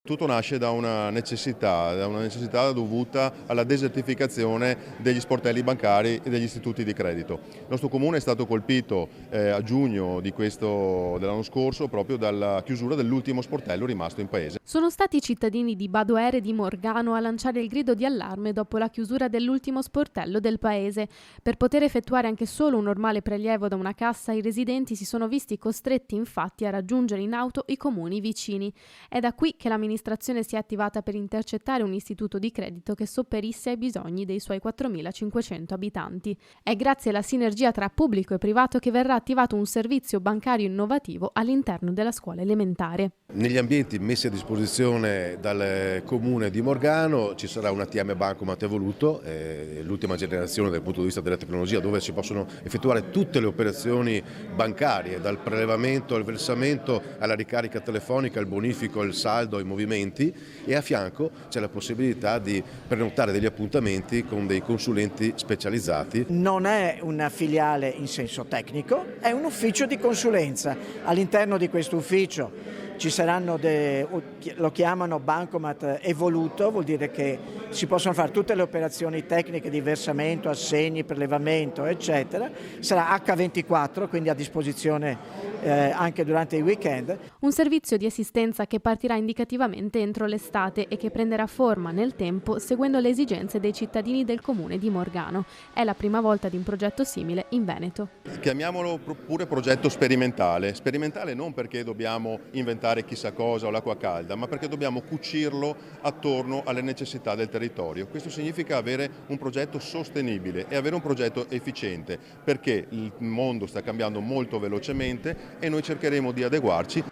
Tutto nasce da una necessità dovuta alla desertificazione degli sportelli bancari e degli istituti di credito. Il nostro comune è stato colpito a giugno dell'anno scorso proprio dalla chiusura dell'ultimo sportello rimasto in paese. Sono stati i cittadini di Badoere e di Morgano a lanciare il grido di allarme dopo la chiusura dell'ultimo sportello del paese. Per poter effettuare anche solo un normale prelievo da una cassa, i residenti si sono visti costretti infatti a raggiungere in auto i comuni vicini. È da qui che l'amministrazione si è attivata per intercettare un istituto di credito che sopperisse ai bisogni dei suoi 4.500 abitanti. È grazie alla sinergia tra pubblico e privato che verrà attivato un servizio bancario innovativo all'interno della scuola elementare. Negli ambienti messi a disposizione dal comune di Morgano ci sarà un ATM Bancomat evoluto, l'ultima generazione dal punto di vista della tecnologia, dove si possono effettuare tutte le operazioni bancarie, dal prelevamento al versamento alla ricarica telefonica, al bonifico, al saldo, ai movimenti, e a fianco c'è la possibilità di prenotare degli appuntamenti con dei consulenti specializzati. Non è una filiale in senso tecnico, è un ufficio di consulenza. All'interno di questo ufficio ci saranno, lo chiamano Bancomat evoluto, vuol dire che si possono fare tutte le operazioni tecniche di versamento, assegni, prelevamento, eccetera. Sarà H24, quindi a disposizione anche durante i weekend. Un servizio di assistenza che partirà indicativamente entro l'estate e che prenderà forma nel tempo seguendo le esigenze dei cittadini del comune di Morgano. È la prima volta di un progetto simile in Veneto. Chiamiamolo pure progetto sperimentale. Sperimentale non perché dobbiamo inventare chissà cosa o l'acqua calda, ma perché dobbiamo cucirlo attorno alle necessità del territorio. Questo significa avere un progetto sostenibile e avere un progetto efficiente, perché il mondo sta cambiando molto velocemente e noi cercheremo di adeguarci.